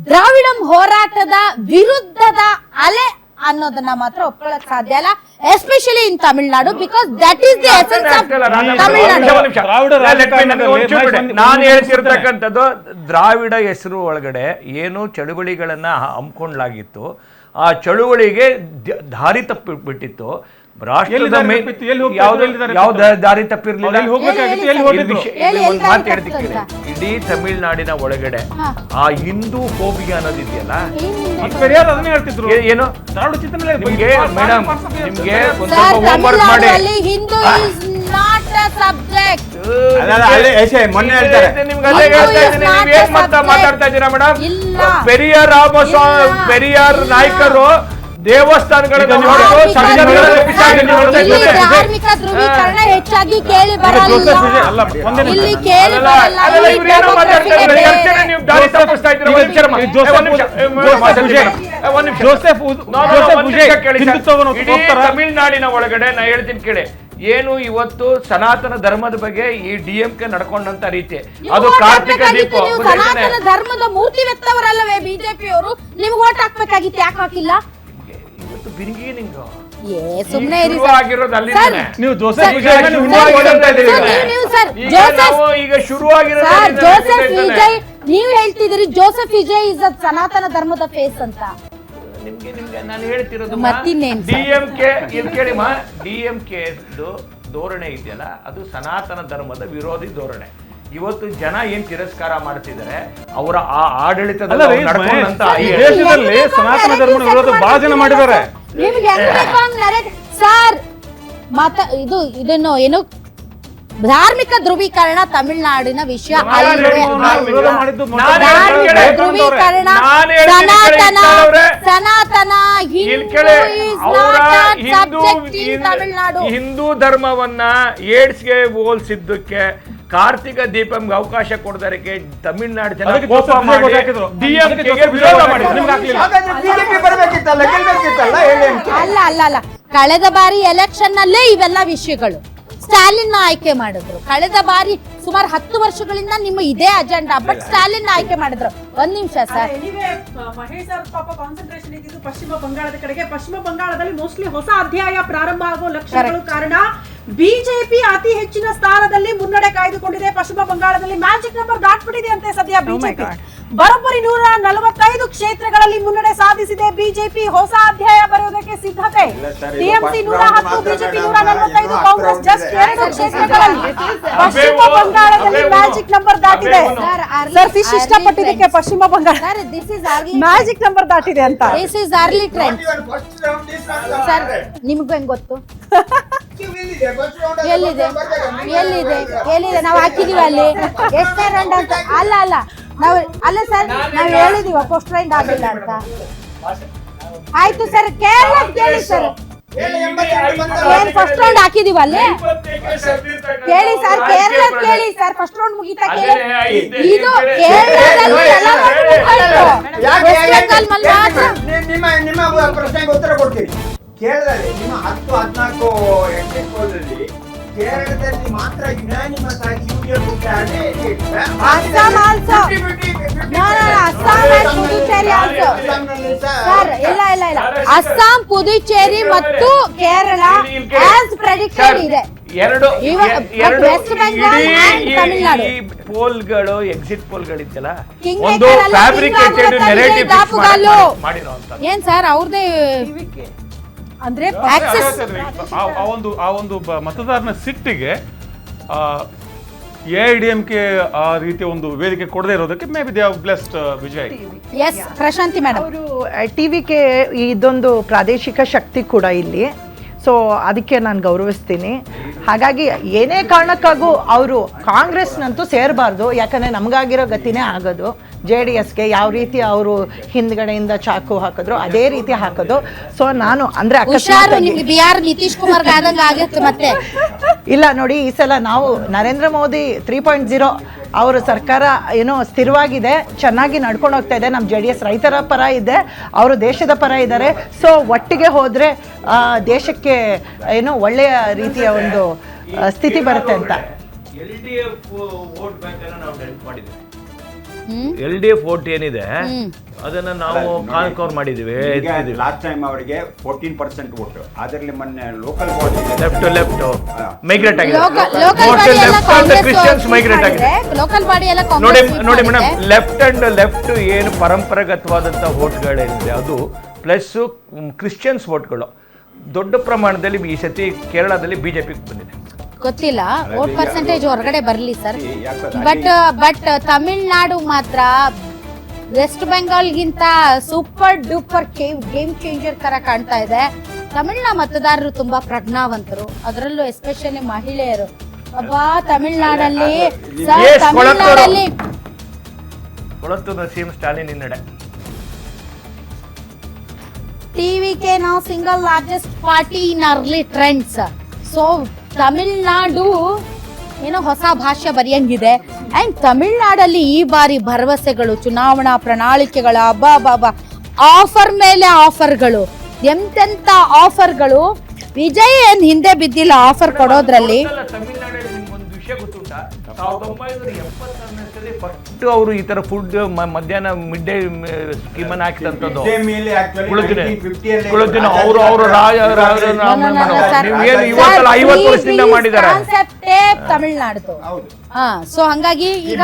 ದ್ರಾವಿಡಂ ಹೋರಾಟದ ವಿರುದ್ಧದ ಅಲೆ ಅನ್ನೋದನ್ನ ಮಾತ್ರ ಒಪ್ಕೊಳ್ಳಕ್ ಸಾಧ್ಯ ಇಲ್ಲ, especially in Tamil Nadu, because that is the essence of Tamil Nadu. ನಾನು ಹೇಳ್ತಿರ್ತಕ್ಕಂಥದ್ದು ದ್ರಾವಿಡ ಹೆಸರು ಒಳಗಡೆ ಏನು ಚಳುವಳಿಗಳನ್ನ ಹಮ್ಮಿಕೊಳ್ಳಲಾಗಿತ್ತು, ಆ ಚಳುವಳಿಗೆ ದಾರಿ ತಪ್ಪಿಬಿಟ್ಟಿತ್ತು. ರಾಷ್ಟ್ರದ ಯಾವ ದಾರಿ ತಪ್ಪಿರ್ಲಿಲ್ಲ. ಒಂದು ಮಾತು ಹೇಳ್ತೀನಿ, ಇಡೀ ತಮಿಳ್ನಾಡಿನ ಒಳಗಡೆ ಆ ಹಿಂದೂ ಫೋಬಿಯಾ ಅನ್ನೋದಿದೆಯಲ್ಲ, ಏನು ನಿಮ್ಗೆ ಮೇಡಮ್, ನಿಮ್ಗೆ ಒಂದು ಸ್ವಲ್ಪ ಹೋಮ್ವರ್ಕ್ ಮಾಡಿ. ಮಾತಾಡ್ತಾ ಇದ್ದೀರಾ ಮೇಡಮ್? ಪೆರಿಯಾರ್ ರಾಮಸ್ವಾಮಿ, ಪೆರಿಯಾರ್ ನಾಯಕರು ದೇವಸ್ಥಾನಗಳನ್ನು ಧಾರ್ಮಿಕ ಧ್ರುವೀಕರಣ ಹೆಚ್ಚಾಗಿ ಕೇಳಿ ತಮಿಳ್ನಾಡಿನ ಒಳಗಡೆ ನಾ ಹೇಳ್ತೀನಿ ಕೇಳಿ, ಏನು ಇವತ್ತು ಸನಾತನ ಧರ್ಮದ ಬಗ್ಗೆ ಈ DMK ನಡ್ಕೊಂಡಂತ ರೀತಿ, ಅದು ಕಾರ್ತಿಕ ದೀಪ. ಸನಾತನ ಧರ್ಮದ ಮೂರ್ತಿ ವ್ಯಕ್ತವರಲ್ಲವೇ ಬಿಜೆಪಿ ಅವರು, ನಿಮ್ಗೆ ಓಟ್ ಹಾಕ್ಬೇಕಾಗಿತ್ತು, ಯಾಕೆ ಹಾಕಿಲ್ಲ? ಇವತ್ತು ಬಿರ್ಗೇನಿಂಗ್ ಸುಮ್ನೆ ನೀವು ಜೋಸೆಫ್ ವಿಜಯ್ ಈಗ ಶುರುವಾಗಿರೋದು. ಜೋಸೆಫ್ ವಿಜಯ್ ನೀವು ಹೇಳ್ತಿದ್ದೀರಿ ಜೋಸೆಫ್ ವಿಜಯ್ ಇಸ್ ಸನಾತನ ಧರ್ಮದ ಫೇಸ್ ಅಂತ. ನಿಮ್ಗೆ ನಾನು ಹೇಳ್ತಿರೋದು ಮತ್ತಿನ್ನೇನು DMK ಇಲ್ಲಿ ಕೇಳಿಮ್ಮ, DMK ಧೋರಣೆ ಇದೆಯಲ್ಲ, ಅದು ಸನಾತನ ಧರ್ಮದ ವಿರೋಧಿ ಧೋರಣೆ. ಇವತ್ತು ಜನ ಏನ್ ತಿರಸ್ಕಾರ ಮಾಡ್ತಿದ್ದಾರೆ, ಅವರ ಆ ಆಡಳಿತದಲ್ಲಿ ದೇಶದಲ್ಲಿ ಸನಾತನ ಧರ್ಮ ವಿರೋಧ ಬಹಳ ಜನ ಮಾಡಿದ್ದಾರೆ. ಸರ್ ಇದನ್ನು ಏನು ಧಾರ್ಮಿಕ ಧ್ರುವೀಕರಣ ತಮಿಳುನಾಡಿನ ವಿಷಯ ಸನಾತನ ಹಿಂದೂ ಧರ್ಮವನ್ನ ಏಡ್ಸ್ಗೆ ಹೋಲಿಸಿದ್ದಕ್ಕೆ ಕಾರ್ತಿಕ ದೀಪಂಗೆ ಅವಕಾಶ ಕೊಡೋದಕ್ಕೆ ತಮಿಳ್ನಾಡು ಜನ ಅಲ್ಲ ಕಳೆದ ಬಾರಿ ಎಲೆಕ್ಷನ್ ನಲ್ಲೇ ಇವೆಲ್ಲ ವಿಷಯಗಳು ಸ್ಟಾಲಿನ್ ಆಯ್ಕೆ ಮಾಡಿದ್ರು. ಕಳೆದ ಬಾರಿ ಸುಮಾರು 10 ವರ್ಷಗಳಿಂದ ನಿಮ್ಮ ಇದೇ ಅಜೆಂಡಾ, ಬಟ್ ಸ್ಟಾಲಿನ್ ಆಯ್ಕೆ ಮಾಡಿದ್ರು. ಒಂದ್ ನಿಮಿಷ ಸರ್, ಮಹೇಶ್ ಸರ್ ಪಾಪ ಕಾನ್ಸಂಟ್ರೇಷನ್ ಇದ್ದಿದ್ದು ಪಶ್ಚಿಮ ಬಂಗಾಳದ ಕಡೆಗೆ. ಪಶ್ಚಿಮ ಬಂಗಾಳದಲ್ಲಿ ಮೋಸ್ಟ್ಲಿ ಹೊಸ ಅಧ್ಯಾಯ ಪ್ರಾರಂಭ ಆಗೋ ಲಕ್ಷಣಗಳು. ಕಾರಣ ಬಿಜೆಪಿ ಅತಿ ಹೆಚ್ಚಿನ ಸ್ಥಾನದಲ್ಲಿ ಮುನ್ನಡೆ ಕಾಯ್ದುಕೊಂಡಿದೆ. ಪಶ್ಚಿಮ ಬಂಗಾಳದಲ್ಲಿ ಮ್ಯಾಜಿಕ್ ನಂಬರ್ ದಾಟ್ಬಿಟ್ಟಿದೆ ಅಂತೆ ಸದ್ಯ ಬಿಜೆಪಿ. ಬರೋಬ್ಬರಿ 145 ಕ್ಷೇತ್ರಗಳಲ್ಲಿ ಮುನ್ನಡೆ ಸಾಧಿಸಿದೆ ಬಿಜೆಪಿ. ಹೊಸ ಅಧ್ಯಾಯ ಬರೆಯೋದಕ್ಕೆ ಸಿದ್ಧತೆ. ಟಿಎಂಸಿ 110, ಬಿಜೆಪಿ 145, ಕಾಂಗ್ರೆಸ್ ಜಸ್ಟ್ 2 ಕ್ಷೇತ್ರಗಳಲ್ಲಿ. ಪಶ್ಚಿಮ ಬಂಗಾಳದಲ್ಲಿ ಮ್ಯಾಜಿಕ್ ನಂಬರ್ ದಾಟಿದೆ. ಸರ್ ಫಿಶ್ ಇಷ್ಟಪಟ್ಟಿದ್ದಕ್ಕೆ ಪಶ್ಚಿಮ ಬಂಗಾಳ ಮ್ಯಾಜಿಕ್ ನಂಬರ್ ದಾಟಿದೆ ಅಂತ. This is early trend. Sir ನಿಮ್ಗೂ ಹೆಂಗ್ ಗೊತ್ತು? ಎಲ್ಲಿದೆ ನಾವು ಹಾಕಿದೀವಿ ಅಲ್ಲಿ ಎಷ್ಟೇ ರೌಂಡ್ ಅಂತ. ಅಲ್ಲ ಸರ್, ನಾವು ಹೇಳಿದೀವ ಫಸ್ಟ್ ರೌಂಡ್ ಆಗಿಲ್ಲ ಅಂತ. ಆಯ್ತು ಸರ್, ಕೇರಳ ಕೇಳಿ ಸರ್, ಏನ್ ಫಸ್ಟ್ ರೌಂಡ್ ಹಾಕಿದೀವ ಅಲ್ಲಿ ಕೇಳಿ ಸರ್, ಕೇರಳ ಕೇಳಿ ಸರ್, ಫಸ್ಟ್ ರೌಂಡ್ ಮುಗಿತಾ ಕೇಳಿ. ಇದು ನಿಮ್ಮ ಪ್ರಶ್ನೆಗೆ ಉತ್ತರ ಕೊಡ್ತೀವಿ. ಕೇರಳದಲ್ಲಿ ನಿಮ್ಮ 10-14 ಎಕ್ಸಿಟ್ ಪೋಲ್ನಲ್ಲಿ ಕೇರಳದಲ್ಲಿ ಮಾತ್ರ ಯುನಾನಿಮಸ್ ಆಗಿ ಯುಡಿಎಫ್ ಅಸ್ಸಾಂ ಆಲ್ಸೋ ಇಲ್ಲ ಅಸ್ಸಾಂ, ಪುದುಚೇರಿ ಮತ್ತು ಕೇರಳ ಆಸ್ ಪ್ರೆಡಿಕ್ಟೆಡ್ ಇದೆ. ವೆಸ್ಟ್ ಬೆಂಗಾಲ್ ಅಂಡ್ ತಮಿಳುನಾಡು ಪೋಲ್ಗಳು, ಎಕ್ಸಿಟ್ ಪೋಲ್ಗಳಿದ್ದಲ್ಲ, ಒಂದು ಫ್ಯಾಬ್ರಿಕೇಟೆಡ್ ನರೇಟಿವ್ ಮಾಡಿರೋಂತ. ಏನ್ ಸರ್ ಅವ್ರದೇ ಅಂದ್ರೆ ಆ ಒಂದು ಮತದಾರನ ಸಿಟ್ಟಿಗೆ AIDMK ಆ ರೀತಿಯ ಒಂದು ವೇದಿಕೆ ಕೊಡದೇ ಇರೋದಕ್ಕೆ maybe they have blessed Vijay. S Prashanthi madam, ಅವರು TVK ಇದೊಂದು ಪ್ರಾದೇಶಿಕ ಶಕ್ತಿ ಕೂಡ ಇಲ್ಲಿ. ಸೊ ಅದಕ್ಕೆ ನಾನು ಗೌರವಿಸ್ತೀನಿ. ಹಾಗಾಗಿ ಏನೇ ಕಾರಣಕ್ಕಾಗೂ ಅವರು ಕಾಂಗ್ರೆಸ್ನಂತೂ ಸೇರಬಾರ್ದು. ಯಾಕಂದರೆ ನಮಗಾಗಿರೋ ಗತಿನೇ ಆಗೋದು. JDSಗೆ ಯಾವ ರೀತಿ ಅವರು ಹಿಂದ್ಗಡೆಯಿಂದ ಚಾಕು ಹಾಕಿದ್ರು ಅದೇ ರೀತಿ ಹಾಕೋದು. ಸೊ ನಾನು ಅಂದರೆ ಬಿಹಾರ್ ನಿತೀಶ್ ಕುಮಾರ್ ಆಗುತ್ತೆ ಮತ್ತೆ. ಇಲ್ಲ ನೋಡಿ, ಈ ಸಲ ನಾವು ನರೇಂದ್ರ ಮೋದಿ 3.0 ಅವರ ಸರ್ಕಾರ ಏನೋ ಸ್ಥಿರವಾಗಿದೆ, ಚೆನ್ನಾಗಿ ನಡ್ಕೊಂಡು ಹೋಗ್ತಾ ಇದೆ. ನಮ್ಮ JDS ರೈತರ ಪರ ಇದೆ, ಅವರು ದೇಶದ ಪರ ಇದ್ದಾರೆ. ಸೊ ಒಟ್ಟಿಗೆ ಹೋದರೆ ದೇಶಕ್ಕೆ ಏನೋ ಒಳ್ಳೆಯ ರೀತಿಯ ಒಂದು ಸ್ಥಿತಿ ಬರುತ್ತೆ ಅಂತ. LDF ವೋಟ್ ಏನಿದೆ ಅದನ್ನ ನಾವು ಕಾನ್ಕವರ್ ಮಾಡಿದೀವಿ. ಲಾಸ್ಟ್ ಟೈಮ್ ಅವರಿಗೆ 14% ವೋಟ್, ಅದರಲ್ಲಿ ಮೊನ್ನೆ ಲೋಕಲ್ ಬಾಡಿ ಲೆಫ್ಟ್ ಮೈಗ್ರೇಟ್ ಆಗಿದೆ. ಲೋಕಲ್ ಬಾಡಿ ಎಲ್ಲ ಕ್ರಿಶ್ಚಿಯನ್ಸ್ ಮೈಗ್ರೇಟ್ ಆಗಿದೆ. ಲೋಕಲ್ ಬಾಡಿ ಎಲ್ಲ ನೋಡಿ ಮೇಡಮ್, ಲೆಫ್ಟ್ ಏನು ಪರಂಪರಾಗತವಾದಂಥ ವೋಟ್ಗಳೇನಿದೆ ಅದು ಪ್ಲಸ್ ಕ್ರಿಶ್ಚಿಯನ್ಸ್ ವೋಟ್ಗಳು ದೊಡ್ಡ ಪ್ರಮಾಣದಲ್ಲಿ ಈ ಸತಿ ಕೇರಳದಲ್ಲಿ ಬಿಜೆಪಿಗೆ ಬಂದಿದೆ. ಗೊತ್ತಿಲ್ಲ ವೋಟ್ ಪರ್ಸೆಂಟೇಜ್ ಹೊರಗಡೆ ಬರಲಿ ಸರ್. ಬಟ್ ತಮಿಳ್ನಾಡು ಮಾತ್ರ ವೆಸ್ಟ್ ಬೆಂಗಾಲ್ಗಿಂತ ಸೂಪರ್ ಡೂಪರ್ ಗೇಮ್ ಚೇಂಜರ್ ತರ ಕಾಣ್ತಾ ಇದೆ. ತಮಿಳ್ನ ಮತದಾರರು ತುಂಬಾ ಪ್ರಜ್ಞಾವಂತರು, ಅದರಲ್ಲೂ ಎಸ್ಪೆಷಲಿ ಮಹಿಳೆಯರು. ಅಬ್ಬಾ ತಮಿಳ್ನಾಡಲ್ಲಿ ಕೊಳತ್ತೂರು ಸಿಎಂ ಸ್ಟಾಲಿನ್ ಹಿನ್ನಡೆ. ಟಿವಿಕೆ ನಾವು single largest party in early trends. So Tamil Nadu ಏನೋ ಹೊಸ ಭಾಷೆ ಬರೆಯಂಗಿದೆ. ಅಂಡ್ ತಮಿಳ್ನಾಡಲ್ಲಿ ಈ ಬಾರಿ ಭರವಸೆಗಳು, ಚುನಾವಣಾ ಪ್ರಣಾಳಿಕೆಗಳು, ಆಫರ್ ಮೇಲೆ ಆಫರ್ಗಳು, ಎಂತೆಂತ ಆಫರ್ಗಳು. ವಿಜಯ್ ಏನ್ ಹಿಂದೆ ಬಿದ್ದಿಲ್ಲ ಆಫರ್ ಕೊಡೋದ್ರಲ್ಲಿ. ತಮಿಳ್ನಾಡಲ್ಲಿ ನಿಮ್ಗೊಂದು ವಿಷಯ ಗೊತ್ತುಂಟಾ, 1976 ಫಸ್ಟ್ ಅವರು ಈ ತರ ಫುಡ್ ಮಧ್ಯಾಹ್ನ ಮಿಡ್ ಡೇ ಸ್ಕೀಮ್ ಅನ್ನು ಹಾಕಿದಂಥದ್ದು. ಅವರು ಇವತ್ತಲ್ಲ 50 ವರ್ಷದಿಂದ ಮಾಡಿದ್ದಾರೆ. ತಮಿಳ್ನಾಡು. ಸೊ ಹಂಗಾಗಿ ಈಗ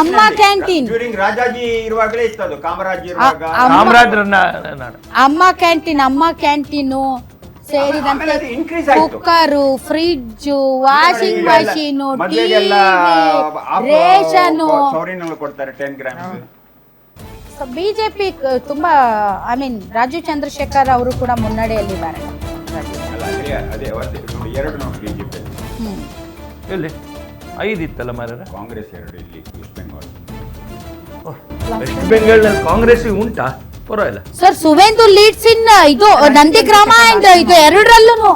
ಅಮ್ಮ ಕ್ಯಾಂಟೀನ್ ರಾಜಾಜಿ ಇರುವಾಗಲೇ ಇತ್ತು, ಕಾಮರಾಜ್ ಇರುವಾಗ ಅಮ್ಮ ಕ್ಯಾಂಟೀನು ಸೇರಿದಂತೆ cooker, fridge, washing machine, ration ಕೊಡ್ತಾರೆ 10 ಗ್ರಾಮ್ಸ್. ಬಿಜೆಪಿ ತುಂಬಾ ರಾಜೀವ್ ಚಂದ್ರಶೇಖರ್ ಅವರು ಕೂಡ ಮುನ್ನಡೆಯಲ್ಲಿದ್ದಾರೆ. ಎಲ್ಲಿ 5 ಇತ್ತಲ್ಲ ಮಾರ ಕಾಂಗ್ರೆಸ್ 2 ಇಲ್ಲಿ ವೆಸ್ಟ್ ಬೆಂಗಾಲ್ನಲ್ಲಿ ಕಾಂಗ್ರೆಸ್ ಉಂಟಾ? ಪರವಾಗಿಲ್ಲ ಸರ್. ಸುವೇಂದು ಲೀಡ್ಸ್ ಇನ್ ಇದು ನಂದಿಗ್ರಾಮ ಅಂಡ್ ಇದು ಎರಡರಲ್ಲೂ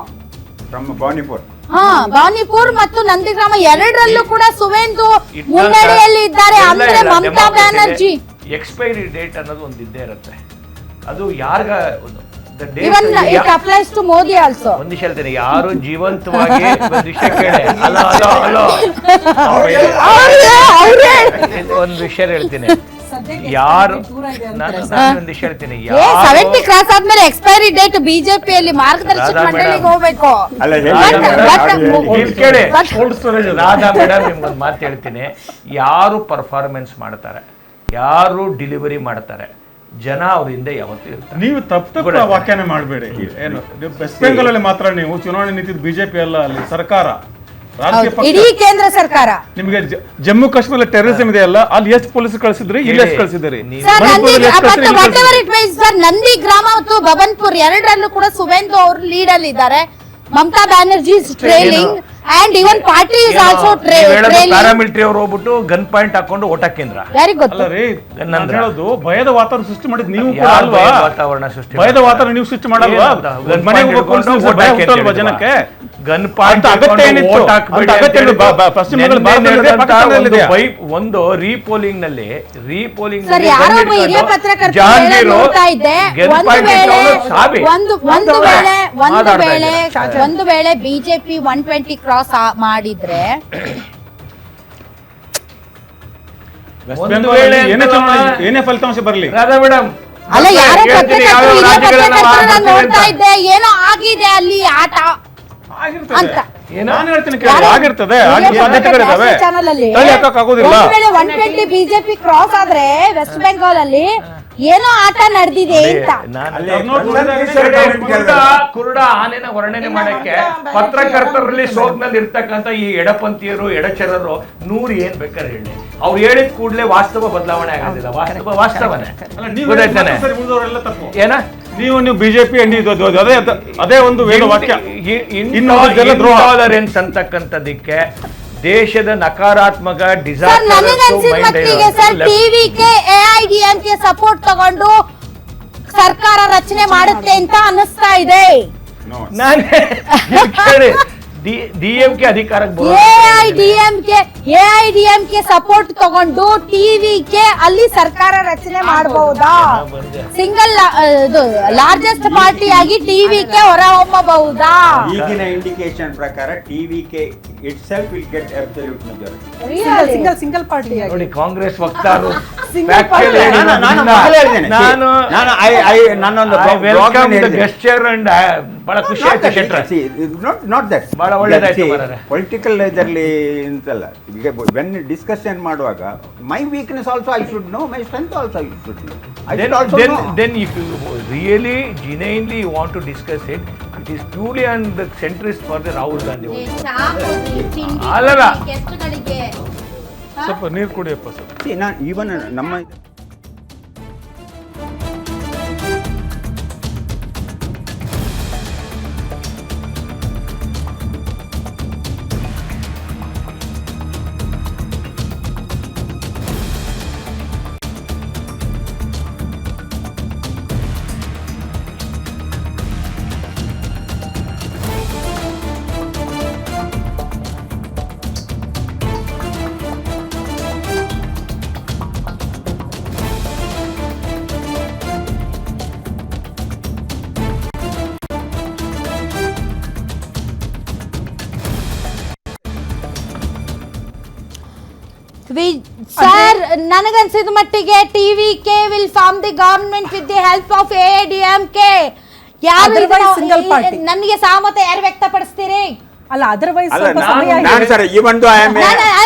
ಬಾನಿಪುರ್ ಮತ್ತು ನಂದಿಗ್ರಾಮ ಎರಡರಲ್ಲೂ ಕೂಡ ಸುವೇಂದು ಮುನ್ನಡೆಯಲ್ಲಿ ಇದ್ದಾರೆ. ಅಂದ್ರೆ ಮಮತಾ ಬ್ಯಾನರ್ಜಿ ಎಕ್ಸ್ಪೈರಿ ಡೇಟ್ ಅನ್ನೋದು ಒಂದು ಇದ್ದೇ ಇರುತ್ತೆ. ಅದು ಯಾರ್ಗ even it applies to Modi also. ಒಂದು ವಿಷಯ ಹೇಳ್ತೀನಿ, ಯಾರು ಜೀವಂತವಾಗಿ ಒಂದು ವಿಷಯ ಕೇಳಿ ಒಂದು ವಿಷಯ ಹೇಳ್ತೀನಿ, ಯಾರು ಒಂದು ವಿಷಯ ಹೇಳ್ತೀನಿ, 70 ಕ್ರಾಸ್ ಆದ್ಮೇಲೆ ಎಕ್ಸ್ಪೈರಿ ಡೇಟ್ ಬಿಜೆಪಿಯಲ್ಲಿ ಮಾರ್ಗದರ್ಶಕ ಮಂಡಳಿಗೆ ಹೋಗ್ಬೇಕು. ಕೇಳಿ ರಾಧಾ ಮೇಡಮ್, ನಿಮ್ಗೊಂದು ಮಾತು ಹೇಳ್ತೀನಿ, ಯಾರು ಪರ್ಫಾರ್ಮೆನ್ಸ್ ಮಾಡ್ತಾರೆ, ಯಾರು ಡೆಲಿವರಿ ಮಾಡ್ತಾರೆ, ಜನ ಅವರಿಂದ ಯಾವತ್ತೂ ಇರ್ತಾರೆ. ನೀವು ತಪ್ಪು ವ್ಯಾಖ್ಯಾನ ಮಾಡಬೇಡಿ. ಏನು ವೆಸ್ಟ್ ಬೆಂಗಾಲ್ ಅಲ್ಲಿ ಮಾತ್ರ ನೀವು ಚುನಾವಣೆ ನಿಂತಿದ್ದು ಬಿಜೆಪಿ ಅಲ್ಲ, ಅಲ್ಲಿ ಸರ್ಕಾರ, ಇಡೀ ಕೇಂದ್ರ ಸರ್ಕಾರ. ನಿಮಗೆ ಜಮ್ಮು ಕಾಶ್ಮೀರ ಟೆರರಿಸಂ ಇದೆ ಅಲ್ಲ, ಅಲ್ಲಿ ಎಷ್ಟು ಪೊಲೀಸ್ ಕಳಿಸಿದ್ರಿ, ಇಲ್ಲಿ ಎಷ್ಟು ಕಳಿಸಿದ್ರಿ? ನಂದಿಗ್ರಾಮ ಮತ್ತು ಬಬನ್ಪುರ್ ಎರಡರಲ್ಲೂ ಕೂಡ ಸುವೇಂದು ಅವರು ಲೀಡ್ ಅಲ್ಲಿ ಇದ್ದಾರೆ. Mamata Banerjee is trailing and even party is also trailing. Paramilitary ಅವರು ಹೋಗ್ಬಿಟ್ಟು ಗನ್ ಪಾಯಿಂಟ್ ಹಾಕೊಂಡು ಓಟ್ ಹಾಕಿದ್ರ. ಯಾರಿಗ್ ಗೊತ್ತು? ಅಲ್ಲ ರೀ, ನಾನು ಹೇಳೋದು ಭಯದ ವಾತಾವರಣ ಸೃಷ್ಟಿ ಮಾಡಿದ್ ನೀವು ಕೂಡ ಅಲ್ವಾ? ಭಯದ ವಾತಾವರಣ ನೀವು ಸೃಷ್ಟಿ ಮಾಡಲ್ವಾ? ಮನೆಗೆ ಹೋಗ್ಕೊಂಡು ಜನಕ್ಕೆ ಗನ್ ಪಾಯಿಂಟ್ ಒಂದು ರೀಪೋಲಿಂಗ್ ನಲ್ಲಿ ಒಂದು ವೇಳೆ ಬಿಜೆಪಿ 120 ಕ್ರಾಸ್ ಮಾಡಿದ್ರೆ ಏನೇ ಫಲಿತಾಂಶ ಬರಲಿ ರಾಧಾ ಮೇಡಮ್, ಅಲ್ಲ ಯಾರೋ ನೋಡ್ತಾ ಇದ್ದೆ, ಏನೋ ಆಗಿದೆ ಅಲ್ಲಿ ಆಟ ಅಂತ. ನಾನು ಹೇಳ್ತೀನಿ, ಆಗಿರ್ತದೆ, ಸಾಧ್ಯತೆಗಳಿದಾವೆ, ಆಗೋದಿಲ್ಲ. 120 ಬಿಜೆಪಿ ಕ್ರಾಸ್ ಆದ್ರೆ ವೆಸ್ಟ್ ಬೆಂಗಾಲ್ ಅಲ್ಲಿ ಏನೋ ಆಟ ನಡೆದಿದೆ ಅಂತ. ಕುರುಡ ಆನೆನ ವರ್ಣನೆ ಮಾಡಕ್ಕೆ ಪತ್ರಕರ್ತರಲ್ಲಿ ಸೋಗ್ನಲ್ಲಿ ಇರ್ತಕ್ಕಂಥ ಈ ಎಡಪಂಥೀಯರು, ಎಡಚರರು 100 ಏನ್ ಬೇಕಾದ್ರೆ ಹೇಳಿ, ಅವ್ರು ಹೇಳಿದ ಕೂಡಲೇ ವಾಸ್ತವ ಬದಲಾವಣೆ ಆಗೋದಿಲ್ಲ. ವಾಸ್ತವನೇ ಏನ ನೀವು ಬಿಜೆಪಿ ಅದೇ ಒಂದು ವಾಕ್ಯ ಇಂಟಾಲರೆನ್ಸ್ ಅಂತಕ್ಕಂಥದಕ್ಕೆ ದೇಶದ ನಕಾರಾತ್ಮಕ ಟಿವಿಗೆ ಎಐಡಿಎಂಕೆ ಸಪೋರ್ಟ್ ತಗೊಂಡು ಸರ್ಕಾರ ರಚನೆ ಮಾಡುತ್ತೆ ಅಂತ ಅನಿಸ್ತಾ ಇದೆ. DMK ಅಧಿಕಾರಕ್ಕೆ ಬರೋ ಎಐಡಿಎಂಕೆ ಸಪೋರ್ಟ್ ತಗೊಂಡು ಟಿವಿಗೆ ಅಲ್ಲಿ ಸರ್ಕಾರ ರಚನೆ ಮಾಡಬಹುದಾ? ಸಿಂಗಲ್ ಲಾರ್ಜೆಸ್ಟ್ ಪಾರ್ಟಿ ಆಗಿ ಟಿವಿಗೆ ಹೊರಹೊಮ್ಮಬಹುದಾ? ಈಗಿನ ಇಂಡಿಕೇಶನ್ ಪ್ರಕಾರ TVK it self will get absolute majority. Single party ನೋಡಿ ಕಾಂಗ್ರೆಸ್ ವಕ್ತಾರರು Single factual party. ಹೇಳಿದ್ರು. ನಾನು ಮೊದಲೇ ಹೇಳಿದ್ದೇನೆ. ನಾನು ನಾನೊಂದು ವೆಲ್ಕಮ್ ದ ಗೆಸ್ಚರ್ ಅಂಡ್ ಬಹಳ ಖುಷಿ ಆಯ್ತು ಶೆಟ್ರ. ನಾಟ್ ದಟ್ ಬಹಳ ಒಳ್ಳೆದಾಯ್ತು ಮಾರ್ರೆ. ಪೊಲಿಟಿಕಲ್ ಇದರಲ್ಲಿ ಅಂತಲ್ಲ, ಈಗ ವೆನ್ ಡಿಸ್ಕಷನ್ ಮಾಡುವಾಗ ಮೈ weakness also I should know, my strength also I should know. Then if you really genuinely want to discuss it, it is purely on the centrist for the Rahul Gandhi. ಅಲ್ಲಲ್ಲ. ಸ್ವಲ್ಪ ನೀರು ಕುಡಿಯಪ್ಪ sir. ನಾನು even ನಮ್ಮ sir, ನನಗನ್ಸಿದ ಮಟ್ಟಿಗೆ TVK will form the government with the help of AIADMK. Otherwise single party. ನನಗೆ ಸಹಮತ ಯಾರು ವ್ಯಕ್ತಪಡಿಸ್ತೀರಿ? ಅಲ್ಲ, ಅದರ್ವೈಸ್ ಅಲ್ಲ, ನಾನು ಸರ್ ಇವನ್ ಐ ಆಮ್